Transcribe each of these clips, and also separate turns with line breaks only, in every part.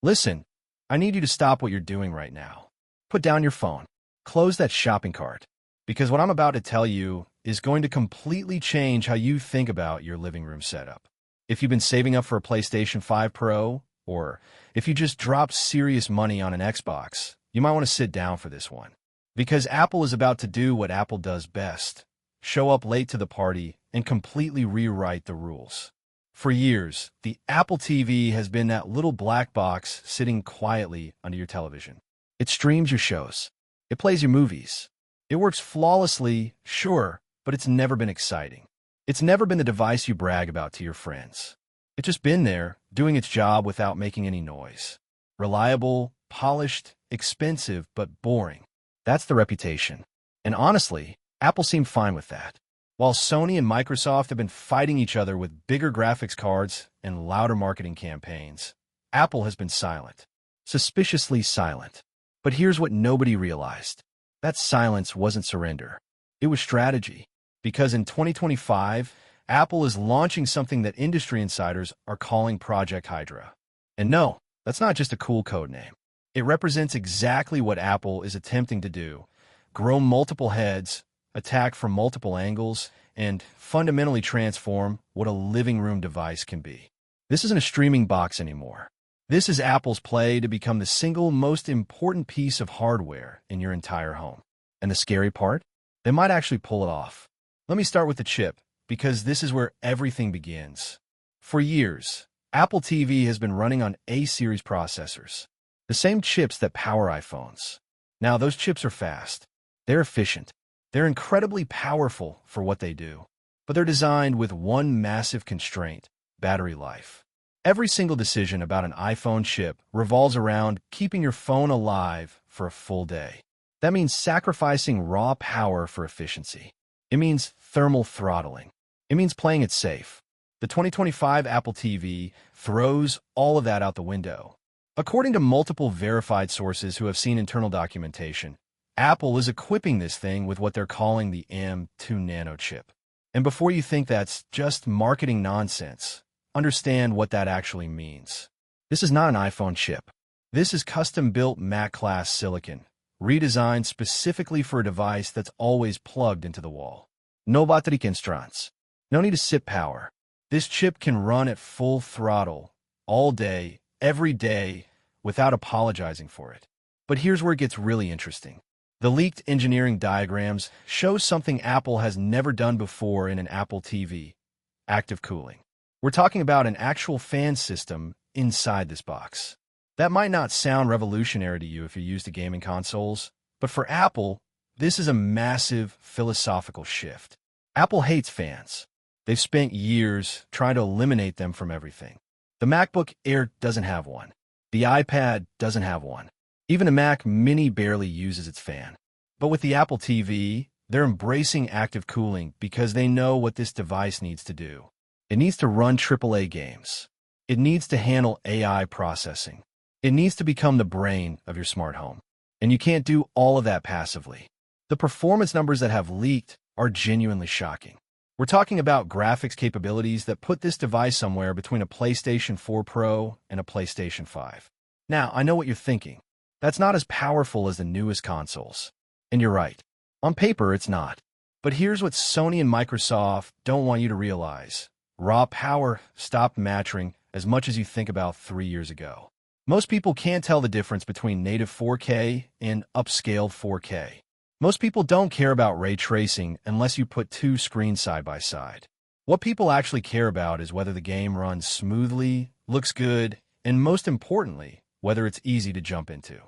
Listen, I need you to stop what you're doing right now. Put down your phone. Close that shopping cart. Because what I'm about to tell you is going to completely change how you think about your living room setup. If you've been saving up for a PlayStation 5 Pro, or if you just dropped serious money on an Xbox, you might want to sit down for this one. Because Apple is about to do what Apple does best: show up late to the party and completely rewrite the rules. For years, the Apple TV has been that little black box sitting quietly under your television. It streams your shows. It plays your movies. It works flawlessly, sure, but it's never been exciting. It's never been the device you brag about to your friends. It's just been there, doing its job without making any noise. Reliable, polished, expensive, but boring. That's the reputation. And honestly, Apple seemed fine with that. While Sony and Microsoft have been fighting each other with bigger graphics cards and louder marketing campaigns, Apple has been silent. Suspiciously silent. But here's what nobody realized. That silence wasn't surrender. It was strategy. Because in 2025, Apple is launching something that industry insiders are calling Project Hydra. And no, that's not just a cool code name. It represents exactly what Apple is attempting to do: grow multiple heads, attack from multiple angles, and fundamentally transform what a living room device can be. This isn't a streaming box anymore. This is Apple's play to become the single most important piece of hardware in your entire home. And the scary part? They might actually pull it off. Let me start with the chip, because this is where everything begins. For years, Apple TV has been running on A-series processors, the same chips that power iPhones. Now, those chips are fast. They're efficient. They're incredibly powerful for what they do. But they're designed with one massive constraint: battery life. Every single decision about an iPhone chip revolves around keeping your phone alive for a full day. That means sacrificing raw power for efficiency. It means thermal throttling. It means playing it safe. The 2025 Apple TV throws all of that out the window. According to multiple verified sources who have seen internal documentation, Apple is equipping this thing with what they're calling the M2 Nano chip. And before you think that's just marketing nonsense, understand what that actually means. This is not an iPhone chip. This is custom-built Mac-class silicon, redesigned specifically for a device that's always plugged into the wall. No bateria constraints. No need to sip power. This chip can run at full throttle, all day, every day, without apologizing for it. But here's where it gets really interesting. The leaked engineering diagrams show something Apple has never done before in an Apple TV: active cooling. We're talking about an actual fan system inside this box. That might not sound revolutionary to you if you're used to gaming consoles, but for Apple, this is a massive philosophical shift. Apple hates fans. They've spent years trying to eliminate them from everything. The MacBook Air doesn't have one. The iPad doesn't have one. Even a Mac Mini barely uses its fan. But with the Apple TV, they're embracing active cooling because they know what this device needs to do. It needs to run AAA games. It needs to handle AI processing. It needs to become the brain of your smart home. And you can't do all of that passively. The performance numbers that have leaked are genuinely shocking. We're talking about graphics capabilities that put this device somewhere between a PlayStation 4 Pro and a PlayStation 5. Now, I know what you're thinking. That's not as powerful as the newest consoles. And you're right. On paper, it's not. But here's what Sony and Microsoft don't want you to realize. Raw power stopped mattering as much as you think about 3 years ago. Most people can't tell the difference between native 4K and upscaled 4K. Most people don't care about ray tracing unless you put two screens side by side. What people actually care about is whether the game runs smoothly, looks good, and most importantly, whether it's easy to jump into.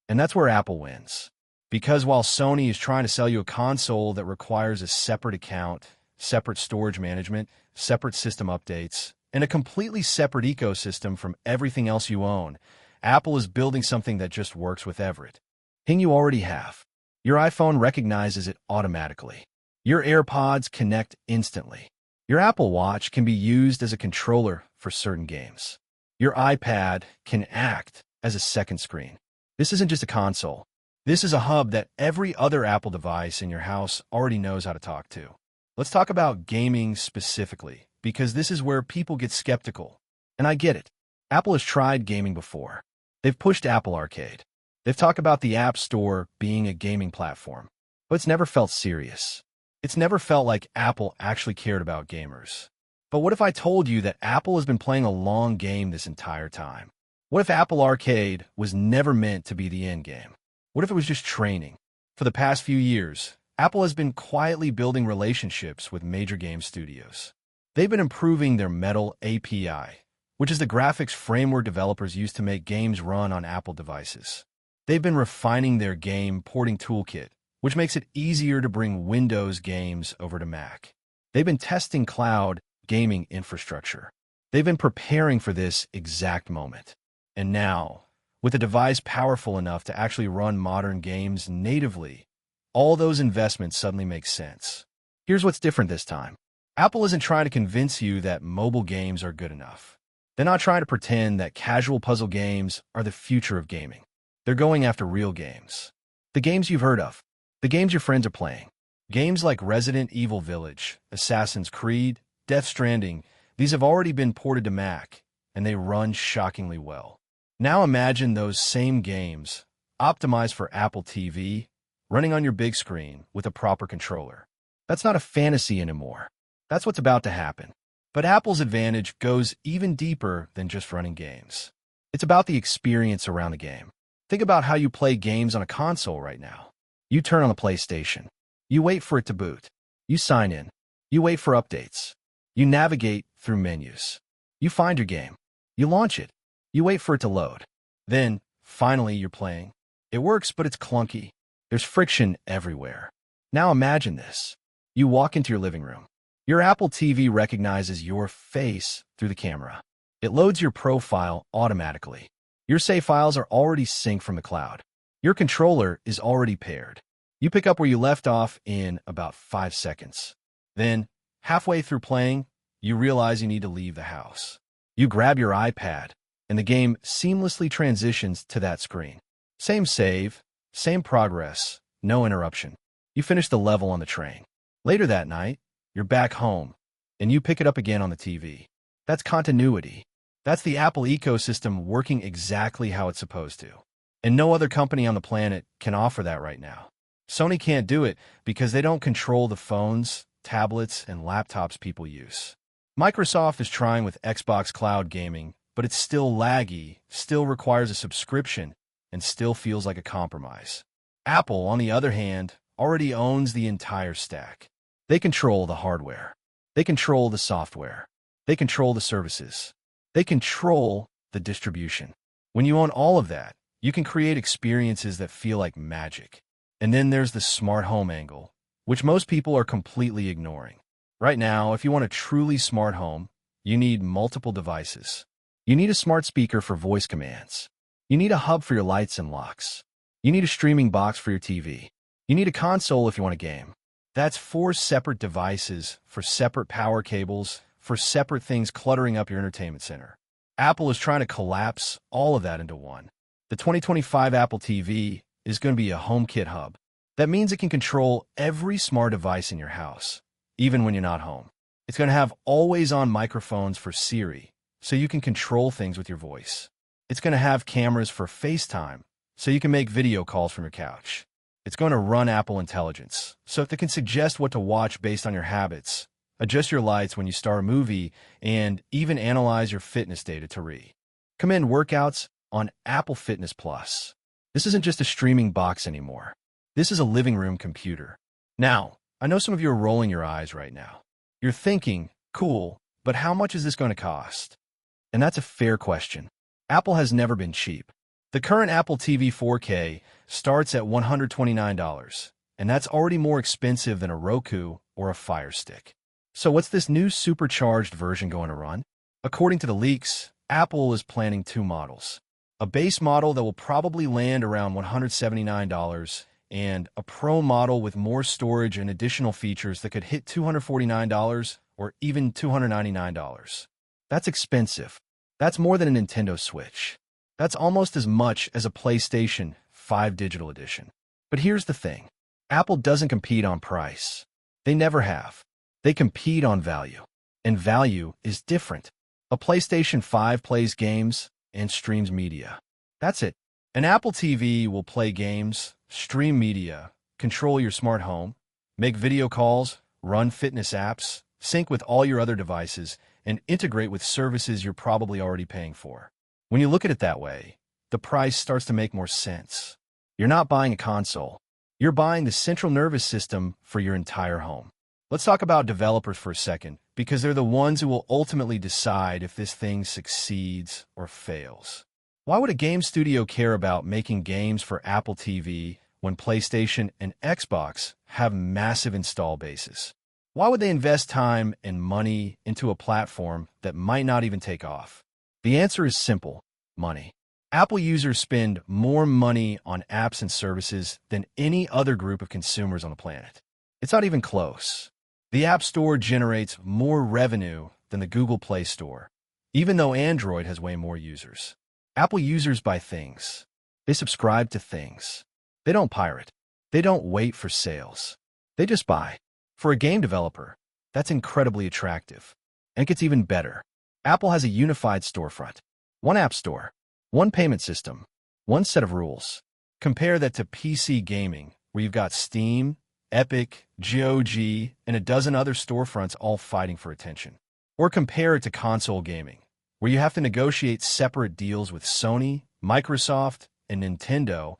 And that's where Apple wins. Because while Sony is trying to sell you a console that requires a separate account, separate storage management, separate system updates, and a completely separate ecosystem from everything else you own, Apple is building something that just works with Everett. Thing you already have. Your iPhone recognizes it automatically. Your AirPods connect instantly. Your Apple Watch can be used as a controller for certain games. Your iPad can act as a second screen. This isn't just a console. This is a hub that every other Apple device in your house already knows how to talk to. Let's talk about gaming specifically, because this is where people get skeptical. And I get it. Apple has tried gaming before. They've pushed Apple Arcade. They've talked about the App Store being a gaming platform, but it's never felt serious. It's never felt like Apple actually cared about gamers. But what if I told you that Apple has been playing a long game this entire time? What if Apple Arcade was never meant to be the end game? What if it was just training? For the past few years, Apple has been quietly building relationships with major game studios. They've been improving their Metal API, which is the graphics framework developers use to make games run on Apple devices. They've been refining their game porting toolkit, which makes it easier to bring Windows games over to Mac. They've been testing cloud gaming infrastructure. They've been preparing for this exact moment. And now, with a device powerful enough to actually run modern games natively, all those investments suddenly make sense. Here's what's different this time. Apple isn't trying to convince you that mobile games are good enough. They're not trying to pretend that casual puzzle games are the future of gaming. They're going after real games. The games you've heard of. The games your friends are playing. Games like Resident Evil Village, Assassin's Creed, Death Stranding, these have already been ported to Mac, and they run shockingly well. Now imagine those same games, optimized for Apple TV, running on your big screen with a proper controller. That's not a fantasy anymore. That's what's about to happen. But Apple's advantage goes even deeper than just running games. It's about the experience around the game. Think about how you play games on a console right now. You turn on the PlayStation. You wait for it to boot. You sign in. You wait for updates. You navigate through menus. You find your game. You launch it. You wait for it to load. Then, finally, you're playing. It works, but it's clunky. There's friction everywhere. Now imagine this. You walk into your living room. Your Apple TV recognizes your face through the camera. It loads your profile automatically. Your save files are already synced from the cloud. Your controller is already paired. You pick up where you left off in about 5 seconds. Then, halfway through playing, you realize you need to leave the house. You grab your iPad, and the game seamlessly transitions to that screen. Same save, same progress, no interruption. You finish the level on the train. Later that night, you're back home, and you pick it up again on the TV. That's continuity. That's the Apple ecosystem working exactly how it's supposed to. And no other company on the planet can offer that right now. Sony can't do it because they don't control the phones, tablets, and laptops people use. Microsoft is trying with Xbox Cloud Gaming, but it's still laggy, still requires a subscription, and still feels like a compromise. Apple, on the other hand, already owns the entire stack. They control the hardware. They control the software. They control the services. They control the distribution. When you own all of that, you can create experiences that feel like magic. And then there's the smart home angle, which most people are completely ignoring. Right now, if you want a truly smart home, you need multiple devices. You need a smart speaker for voice commands. You need a hub for your lights and locks. You need a streaming box for your TV. You need a console if you want a game. That's 4 separate devices for separate power cables, for separate things cluttering up your entertainment center. Apple is trying to collapse all of that into one. The 2025 Apple TV is going to be a HomeKit hub. That means it can control every smart device in your house, even when you're not home. It's going to have always-on microphones for Siri, so you can control things with your voice. It's going to have cameras for FaceTime, so you can make video calls from your couch. It's going to run Apple Intelligence, so it can suggest what to watch based on your habits, adjust your lights when you start a movie, and even analyze your fitness data to recommend workouts on Apple Fitness Plus. This isn't just a streaming box anymore. This is a living room computer. Now, I know some of you are rolling your eyes right now. You're thinking, cool, but how much is this going to cost? And that's a fair question. Apple has never been cheap. The current Apple TV 4K starts at $129, and that's already more expensive than a Roku or a Fire Stick. So what's this new supercharged version going to run? According to the leaks, Apple is planning 2 models. A base model that will probably land around $179, and a Pro model with more storage and additional features that could hit $249 or even $299. That's expensive. That's more than a Nintendo Switch. That's almost as much as a PlayStation 5 Digital Edition. But here's the thing. Apple doesn't compete on price. They never have. They compete on value. And value is different. A PlayStation 5 plays games and streams media. That's it. An Apple TV will play games, stream media, control your smart home, make video calls, run fitness apps, sync with all your other devices, and integrate with services you're probably already paying for. When you look at it that way, the price starts to make more sense. You're not buying a console. You're buying the central nervous system for your entire home. Let's talk about developers for a second, because they're the ones who will ultimately decide if this thing succeeds or fails. Why would a game studio care about making games for Apple TV when PlayStation and Xbox have massive install bases? Why would they invest time and money into a platform that might not even take off? The answer is simple: money. Apple users spend more money on apps and services than any other group of consumers on the planet. It's not even close. The App Store generates more revenue than the Google Play Store, even though Android has way more users. Apple users buy things. They subscribe to things. They don't pirate. They don't wait for sales. They just buy. For a game developer, that's incredibly attractive. And it gets even better. Apple has a unified storefront. One app store. One payment system. One set of rules. Compare that to PC gaming, where you've got Steam, Epic, GOG, and a dozen other storefronts all fighting for attention. Or compare it to console gaming, where you have to negotiate separate deals with Sony, Microsoft, and Nintendo,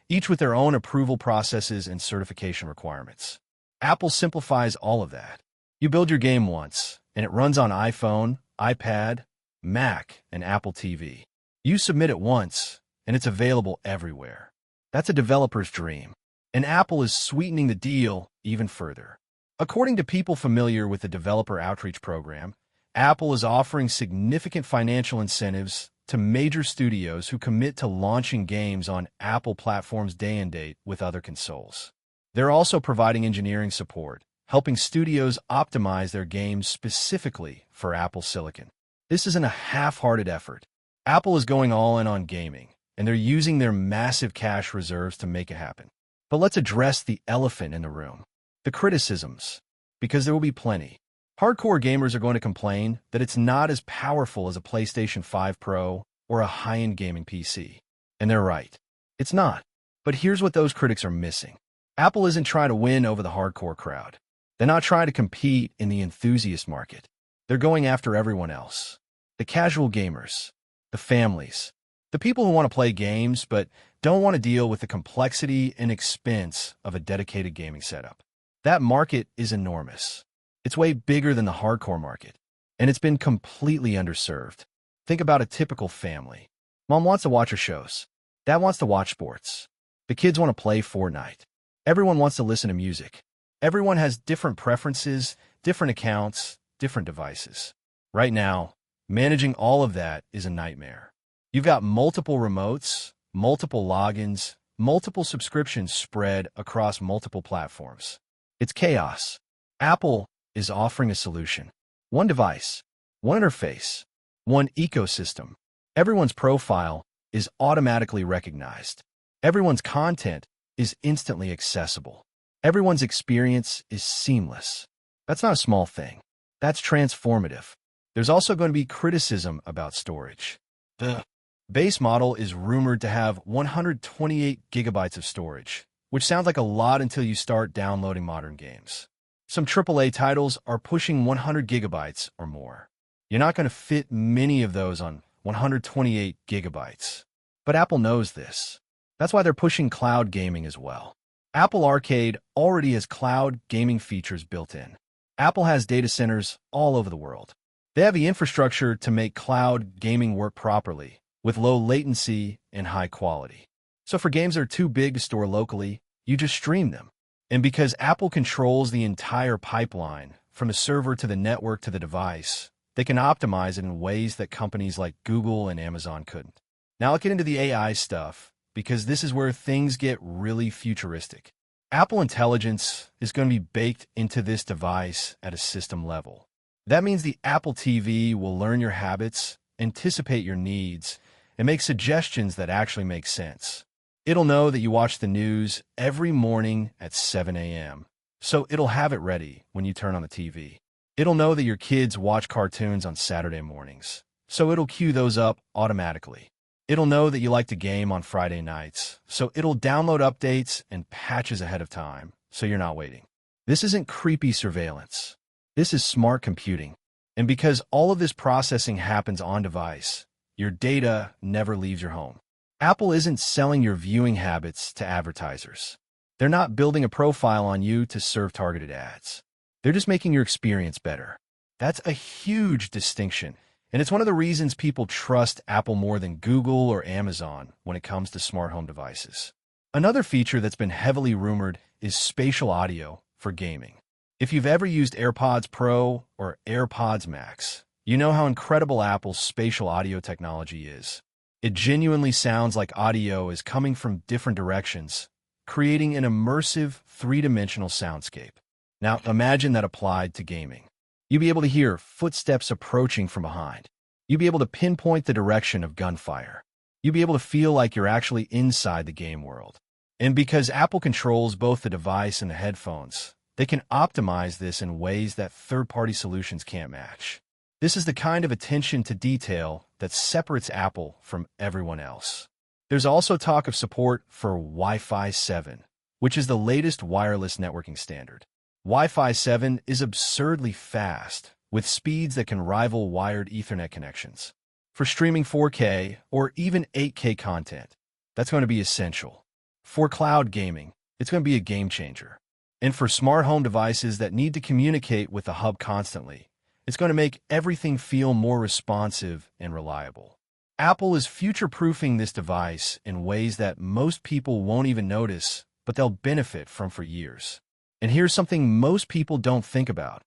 each with their own approval processes and certification requirements. Apple simplifies all of that. You build your game once, and it runs on iPhone, iPad, Mac, and Apple TV. You submit it once, and it's available everywhere. That's a developer's dream. And Apple is sweetening the deal even further. According to people familiar with the Developer Outreach Program, Apple is offering significant financial incentives to major studios who commit to launching games on Apple platforms day and date with other consoles. They're also providing engineering support, helping studios optimize their games specifically for Apple Silicon. This isn't a half-hearted effort. Apple is going all in on gaming, and they're using their massive cash reserves to make it happen. But let's address the elephant in the room: the criticisms, because there will be plenty. Hardcore gamers are going to complain that it's not as powerful as a PlayStation 5 Pro or a high-end gaming PC. And they're right. It's not. But here's what those critics are missing. Apple isn't trying to win over the hardcore crowd. They're not trying to compete in the enthusiast market. They're going after everyone else. The casual gamers, the families, the people who want to play games but don't want to deal with the complexity and expense of a dedicated gaming setup. That market is enormous. It's way bigger than the hardcore market, and it's been completely underserved. Think about a typical family. Mom wants to watch her shows. Dad wants to watch sports. The kids want to play Fortnite. Everyone wants to listen to music. Everyone has different preferences, different accounts, different devices. Right now, managing all of that is a nightmare. You've got multiple remotes, multiple logins, multiple subscriptions spread across multiple platforms. It's chaos. Apple is offering a solution. One device, one interface, one ecosystem. Everyone's profile is automatically recognized. Everyone's content is instantly accessible. Everyone's experience is seamless. That's not a small thing. That's transformative. There's also going to be criticism about storage. The base model is rumored to have 128 gigabytes of storage, which sounds like a lot until you start downloading modern games. Some AAA titles are pushing 100 gigabytes or more. You're not going to fit many of those on 128 gigabytes. But Apple knows this. That's why they're pushing cloud gaming as well. Apple Arcade already has cloud gaming features built in. Apple has data centers all over the world. They have the infrastructure to make cloud gaming work properly, with low latency and high quality. So for games that are too big to store locally, you just stream them. And because Apple controls the entire pipeline, from the server to the network to the device, they can optimize it in ways that companies like Google and Amazon couldn't. Now let's get into the AI stuff, because this is where things get really futuristic. Apple Intelligence is going to be baked into this device at a system level. That means the Apple TV will learn your habits, anticipate your needs, and make suggestions that actually make sense. It'll know that you watch the news every morning at 7 a.m., so it'll have it ready when you turn on the TV. It'll know that your kids watch cartoons on Saturday mornings, so it'll queue those up automatically. It'll know that you like to game on Friday nights, so it'll download updates and patches ahead of time, so you're not waiting. This isn't creepy surveillance. This is smart computing. And because all of this processing happens on device, your data never leaves your home. Apple isn't selling your viewing habits to advertisers. They're not building a profile on you to serve targeted ads. They're just making your experience better. That's a huge distinction, and it's one of the reasons people trust Apple more than Google or Amazon when it comes to smart home devices. Another feature that's been heavily rumored is spatial audio for gaming. If you've ever used AirPods Pro or AirPods Max, you know how incredible Apple's spatial audio technology is. It genuinely sounds like audio is coming from different directions, creating an immersive, three-dimensional soundscape. Now, imagine that applied to gaming. You'd be able to hear footsteps approaching from behind. You'd be able to pinpoint the direction of gunfire. You'd be able to feel like you're actually inside the game world. And because Apple controls both the device and the headphones, they can optimize this in ways that third-party solutions can't match. This is the kind of attention to detail that separates Apple from everyone else. There's also talk of support for Wi-Fi 7, which is the latest wireless networking standard. Wi-Fi 7 is absurdly fast, with speeds that can rival wired Ethernet connections. For streaming 4K or even 8K content, that's going to be essential. For cloud gaming, it's going to be a game changer. And for smart home devices that need to communicate with the hub constantly, it's going to make everything feel more responsive and reliable. Apple is future-proofing this device in ways that most people won't even notice, but they'll benefit from for years. And here's something most people don't think about: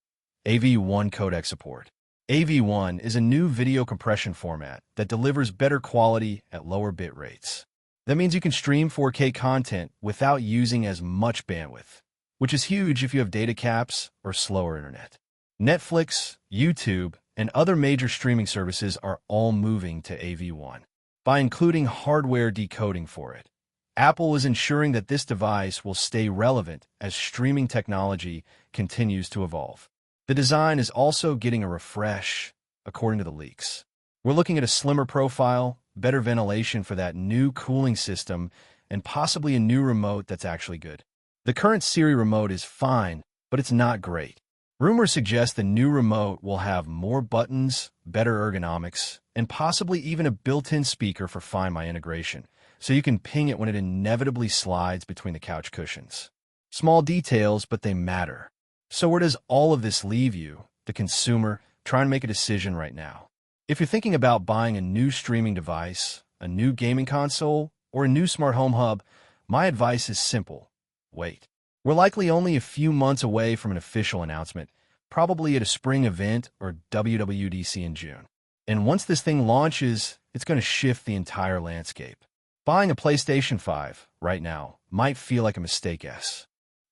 AV1 codec support. AV1 is a new video compression format that delivers better quality at lower bit rates. That means you can stream 4K content without using as much bandwidth, which is huge if you have data caps or slower internet. Netflix, YouTube, and other major streaming services are all moving to AV1. By including hardware decoding for it, Apple is ensuring that this device will stay relevant as streaming technology continues to evolve. The design is also getting a refresh, according to the leaks. We're looking at a slimmer profile, better ventilation for that new cooling system, and possibly a new remote that's actually good. The current Siri remote is fine, but it's not great. Rumors suggest the new remote will have more buttons, better ergonomics, and possibly even a built-in speaker for Find My integration, so you can ping it when it inevitably slides between the couch cushions. Small details, but they matter. So where does all of this leave you, the consumer, trying to make a decision right now? If you're thinking about buying a new streaming device, a new gaming console, or a new smart home hub, my advice is simple: wait. We're likely only a few months away from an official announcement, probably at a spring event or WWDC in June. And once this thing launches, it's going to shift the entire landscape. Buying a PlayStation 5 right now might feel like a mistake.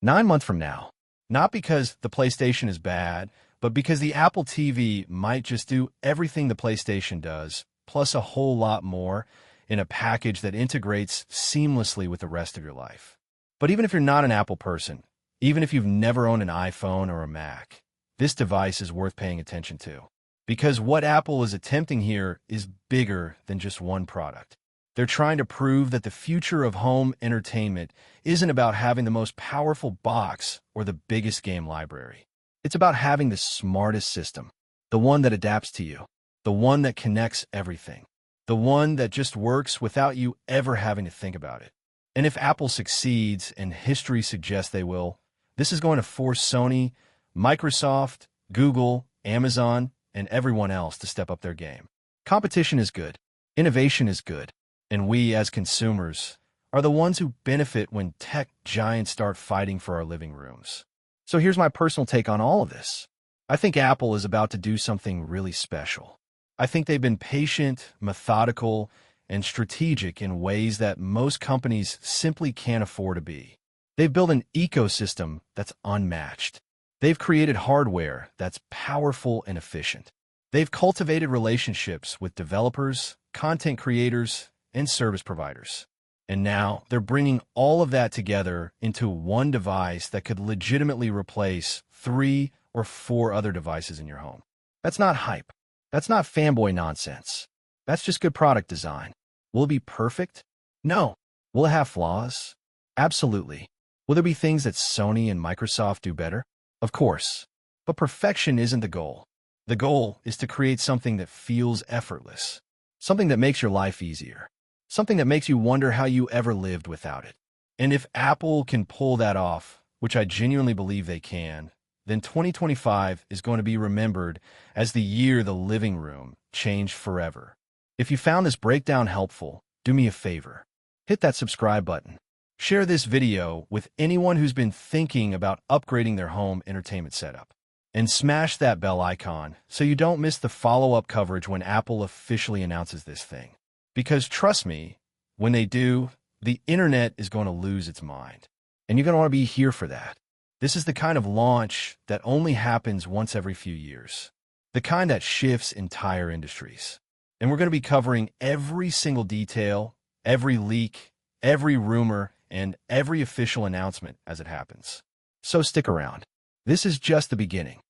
9 months from now, not because the PlayStation is bad, but because the Apple TV might just do everything the PlayStation does, plus a whole lot more, in a package that integrates seamlessly with the rest of your life. But even if you're not an Apple person, even if you've never owned an iPhone or a Mac, this device is worth paying attention to. Because what Apple is attempting here is bigger than just one product. They're trying to prove that the future of home entertainment isn't about having the most powerful box or the biggest game library. It's about having the smartest system, the one that adapts to you, the one that connects everything, the one that just works without you ever having to think about it. And if Apple succeeds, and history suggests they will, this is going to force Sony, Microsoft, Google, Amazon, and everyone else to step up their game. Competition is good. Innovation is good. And we, as consumers, are the ones who benefit when tech giants start fighting for our living rooms. So here's my personal take on all of this. I think Apple is about to do something really special. I think they've been patient, methodical, and strategic in ways that most companies simply can't afford to be. They've built an ecosystem that's unmatched. They've created hardware that's powerful and efficient. They've cultivated relationships with developers, content creators, and service providers. And now they're bringing all of that together into one device that could legitimately replace 3 or 4 other devices in your home. That's not hype. That's not fanboy nonsense. That's just good product design. Will it be perfect? No. Will it have flaws? Absolutely. Will there be things that Sony and Microsoft do better? Of course. But perfection isn't the goal. The goal is to create something that feels effortless, something that makes your life easier, something that makes you wonder how you ever lived without it. And if Apple can pull that off, which I genuinely believe they can, then 2025 is going to be remembered as the year the living room changed forever. If you found this breakdown helpful, do me a favor. Hit that subscribe button. Share this video with anyone who's been thinking about upgrading their home entertainment setup. And smash that bell icon so you don't miss the follow-up coverage when Apple officially announces this thing. Because trust me, when they do, the internet is going to lose its mind. And you're going to want to be here for that. This is the kind of launch that only happens once every few years. The kind that shifts entire industries. And we're going to be covering every single detail, every leak, every rumor, and every official announcement as it happens. So stick around. This is just the beginning.